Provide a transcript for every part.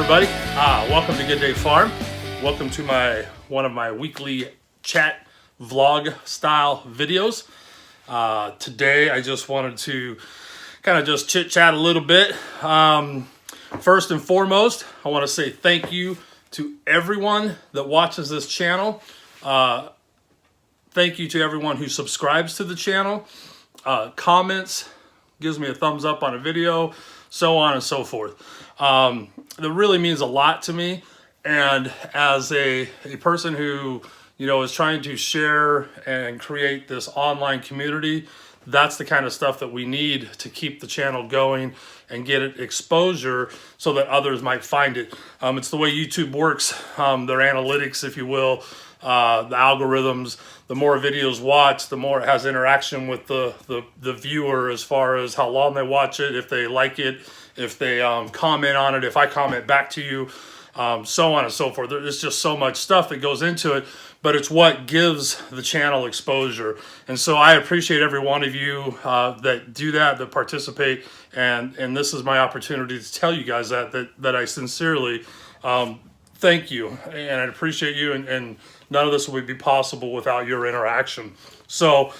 everybody. Welcome to Good Day Farm. Welcome to one of my weekly chat vlog style videos. Today I just wanted to kind of just chit chat a little bit. First and foremost, I want to say thank you to everyone that watches this channel. Thank you to everyone who subscribes to the channel, comments, gives me a thumbs up on a video, so on and so forth. That really means a lot to me. And as a person who, is trying to share and create this online community, that's the kind of stuff that we need to keep the channel going and get it exposure so that others might find it. It's the way YouTube works, their analytics, if you will, the algorithms. The more videos watched, the more it has interaction with the viewer as far as how long they watch it, if they like it, if they comment on it, if I comment back to you, so on and so forth. There's just so much stuff that goes into it, but it's what gives the channel exposure. And so I appreciate every one of you that do that participate, and this is my opportunity to tell you guys that I sincerely thank you, and I appreciate you, and none of this would be possible without your interaction. So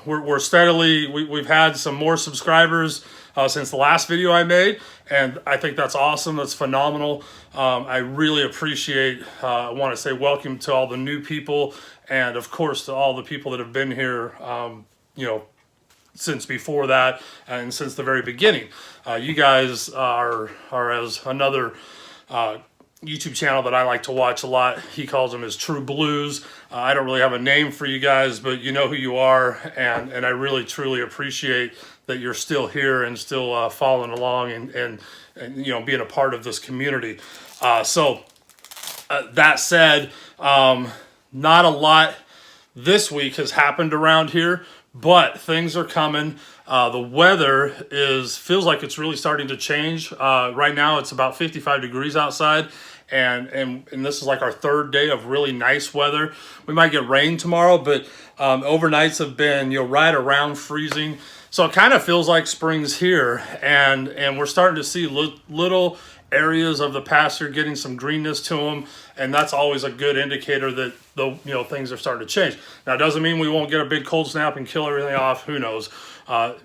we're steadily, we've had some more subscribers since the last video I made, and I think that's awesome. That's phenomenal. I really appreciate, I want to say welcome to all the new people, and of course to all the people that have been here, since before that and since the very beginning. You guys are as another YouTube channel that I like to watch a lot. He calls them his True Blues. I don't really have a name for you guys, but you know who you are, and I really truly appreciate that you're still here and still following along and being a part of this community. So that said, not a lot this week has happened around here, but things are coming. The weather feels like it's really starting to change. Right now it's about 55 degrees outside, and this is like our third day of really nice weather. We might get rain tomorrow, but overnights have been right around freezing. So it kind of feels like spring's here, and we're starting to see little areas of the pasture getting some greenness to them, and that's always a good indicator that things are starting to change. Now, it doesn't mean we won't get a big cold snap and kill everything off. Who knows?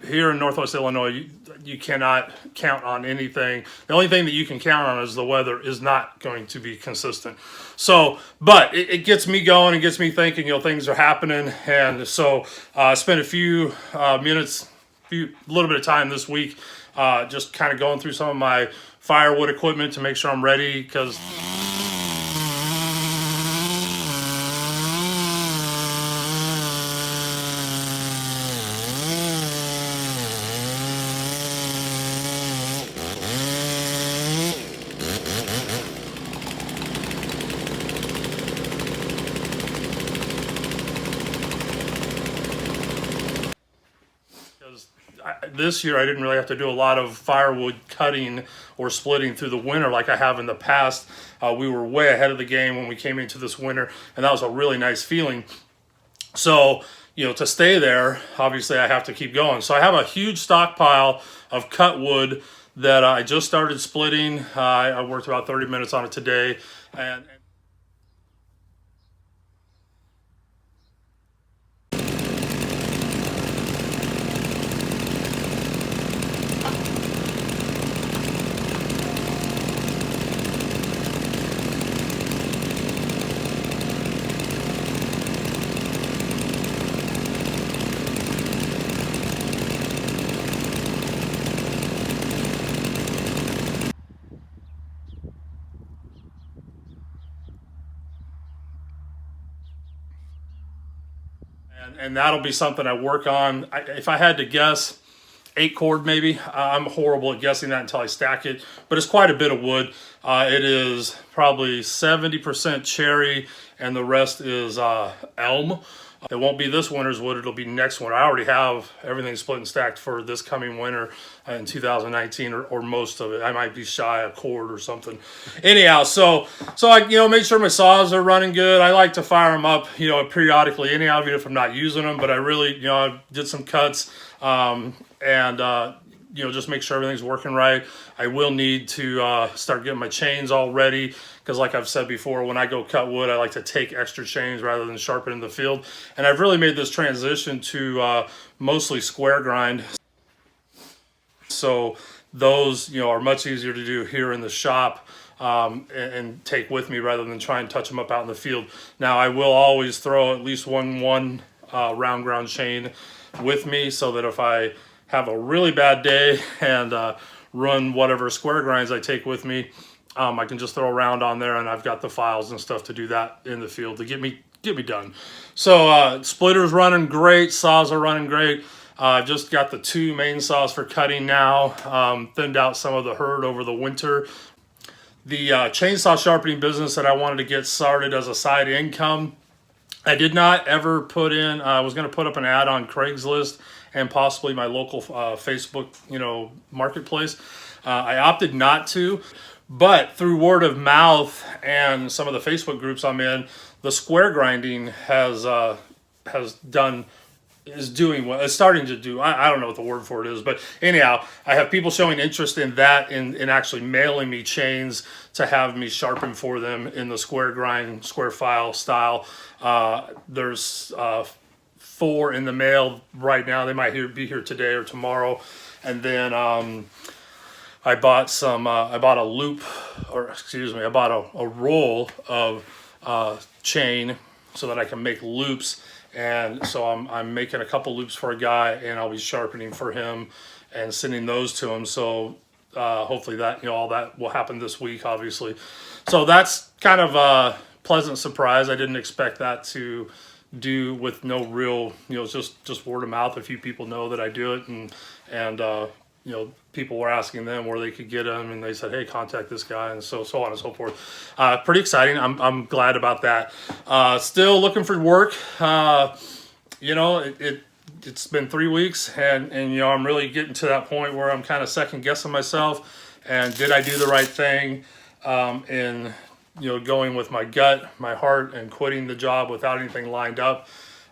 Here in Northwest Illinois, you cannot count on anything. The only thing that you can count on is the weather is not going to be consistent. So, but it gets me going and gets me thinking, things are happening. And so I spent a few minutes, a little bit of time this week, just kind of going through some of my firewood equipment to make sure I'm ready, because this year I didn't really have to do a lot of firewood cutting or splitting through the winter like I have in the past. We were way ahead of the game when we came into this winter, and that was a really nice feeling. So, to stay there, obviously I have to keep going. So I have a huge stockpile of cut wood that I just started splitting. I worked about 30 minutes on it today, and and that'll be something I work on. If I had to guess, 8 cord maybe. I'm horrible at guessing that until I stack it, but it's quite a bit of wood. It is probably 70% cherry, and the rest is elm. It won't be this winter's wood, it'll be next winter. I already have everything split and stacked for this coming winter in 2019, or most of it. I might be shy a cord or something. Anyhow, so I make sure my saws are running good. I like to fire them up periodically anyhow, even if I'm not using them, but I really I did some cuts and just make sure everything's working right. I will need to start getting my chains all ready, because like I've said before, when I go cut wood, I like to take extra chains rather than sharpen in the field. And I've really made this transition to mostly square grind. So those, are much easier to do here in the shop, and take with me rather than try and touch them up out in the field. Now, I will always throw at least one round ground chain with me, so that if I have a really bad day and run whatever square grinds I take with me, I can just throw a round on there, and I've got the files and stuff to do that in the field to get me done. So splitter's running great, saws are running great. I've just got the 2 main saws for cutting now. Thinned out some of the herd over the winter. The chainsaw sharpening business that I wanted to get started as a side income, I did not ever put in. I was going to put up an ad on Craigslist and possibly my local Facebook, marketplace. I opted not to, but through word of mouth and some of the Facebook groups I'm in, the square grinding is doing well. It's starting to do, I don't know what the word for it is, but anyhow, I have people showing interest in that, in actually mailing me chains to have me sharpen for them in the square grind, square file style. There's 4 in the mail right now. They might be here today or tomorrow. And then I bought a loop, or excuse me, I bought a roll of chain so that I can make loops. And so I'm making a couple loops for a guy, and I'll be sharpening for him and sending those to him. So hopefully that, all that will happen this week, obviously. So that's kind of a pleasant surprise. I didn't expect that to do with no real, just word of mouth. A few people know that I do it, and people were asking them where they could get them, and they said, hey, contact this guy, and so on and so forth. Pretty exciting. I'm glad about that. Still looking for work. It's been 3 weeks, and I'm really getting to that point where I'm kind of second guessing myself, and did I do the right thing in going with my gut, my heart, and quitting the job without anything lined up.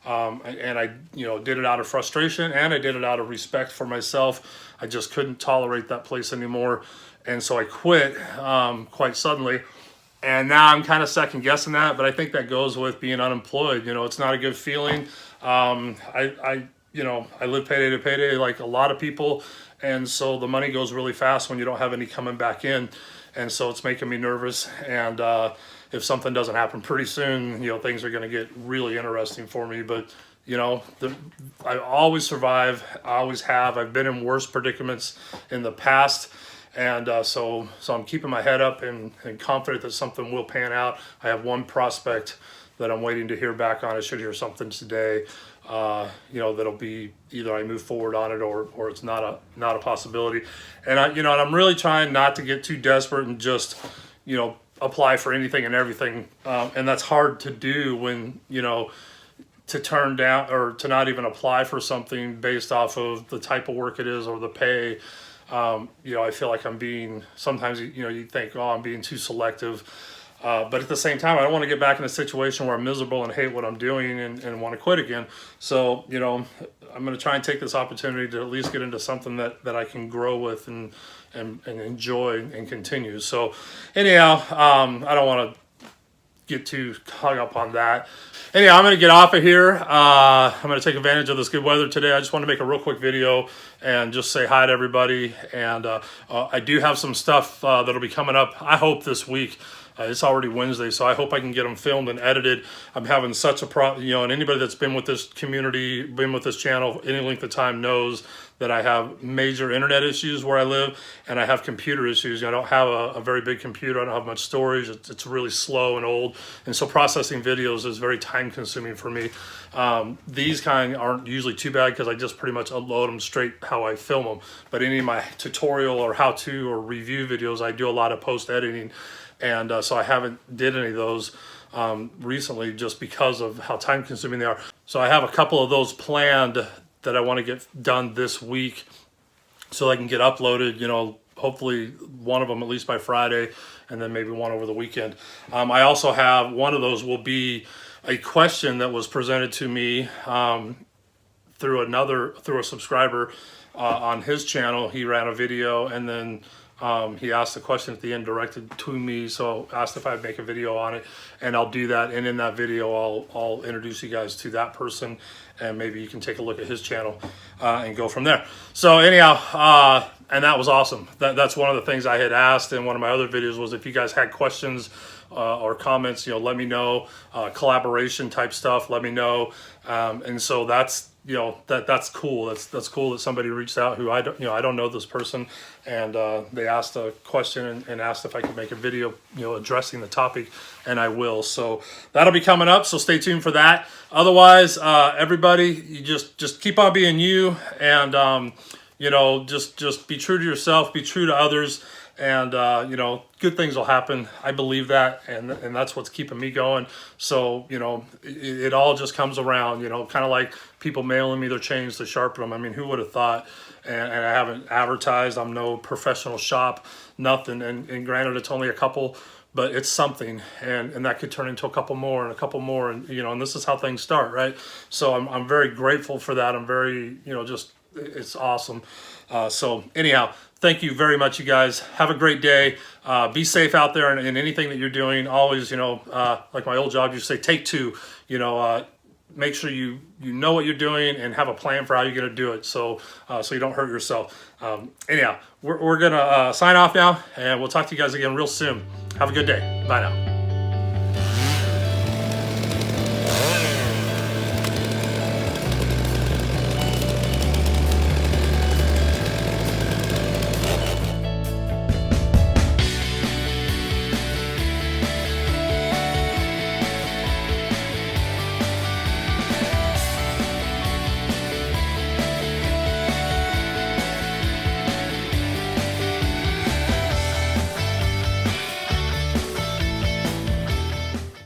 And I, did it out of frustration, and I did it out of respect for myself. I just couldn't tolerate that place anymore. And so I quit quite suddenly. And now I'm kind of second guessing that, but I think that goes with being unemployed. It's not a good feeling. I live payday to payday like a lot of people. And so the money goes really fast when you don't have any coming back in. And so it's making me nervous. And if something doesn't happen pretty soon, things are going to get really interesting for me. But, I always survive. I always have. I've been in worse predicaments in the past. And so I'm keeping my head up and confident that something will pan out. I have one prospect that I'm waiting to hear back on. I should hear something today. That'll be either I move forward on it or it's not a possibility. And I'm really trying not to get too desperate and just, apply for anything and everything. And that's hard to do when, to turn down or to not even apply for something based off of the type of work it is or the pay. I feel like I'm being, sometimes, you think, oh, I'm being too selective. But at the same time, I don't want to get back in a situation where I'm miserable and hate what I'm doing and want to quit again. So, I'm going to try and take this opportunity to at least get into something that I can grow with and enjoy and continue. So anyhow, I don't want to get too hung up on that. Anyhow, I'm going to get off of here. I'm going to take advantage of this good weather today. I just want to make a real quick video and just say hi to everybody. And I do have some stuff that'll be coming up, I hope, this week. It's already Wednesday, so I hope I can get them filmed and edited. I'm having such a and anybody that's been with this community, been with this channel any length of time knows that I have major internet issues where I live, and I have computer issues. I don't have a very big computer. I don't have much storage. It's really slow and old, and so processing videos is very time consuming for me. These kind aren't usually too bad because I just pretty much upload them straight how I film them. But any of my tutorial or how-to or review videos, I do a lot of post-editing. And so I haven't did any of those recently just because of how time consuming they are. So I have a couple of those planned that I want to get done this week so I can get uploaded, hopefully one of them at least by Friday, and then maybe one over the weekend. I also have one of those will be a question that was presented to me through a subscriber. on his channel. He ran a video, and then he asked a question at the end directed to me, so asked if I'd make a video on it, and I'll do that. And in that video, I'll introduce you guys to that person, and maybe you can take a look at his channel and go from there. So anyhow, and that was awesome. That's one of the things I had asked in one of my other videos, was if you guys had questions or comments, let me know. Collaboration type stuff, let me know. And so that's, that's cool. That's cool that somebody reached out who I don't know this person, and they asked a question and asked if I could make a video, addressing the topic, and I will. So that'll be coming up. So stay tuned for that. Otherwise, everybody, you just keep on being you, and just be true to yourself, be true to others, and good things will happen. I believe that, and that's what's keeping me going. So it all just comes around, kind of like people mailing me their chains to sharpen them. I mean, who would have thought? And I haven't advertised. I'm no professional shop, nothing. And granted, it's only a couple, but it's something, and that could turn into a couple more and a couple more, and and this is how things start, right? So I'm very grateful for that. I'm very it's awesome. So anyhow, thank you very much, you guys. Have a great day. Be safe out there in anything that you're doing. Always, like my old job used to say, take two. Make sure you know what you're doing and have a plan for how you're going to do it, so you don't hurt yourself. Anyhow, we're going to sign off now, and we'll talk to you guys again real soon. Have a good day. Bye now.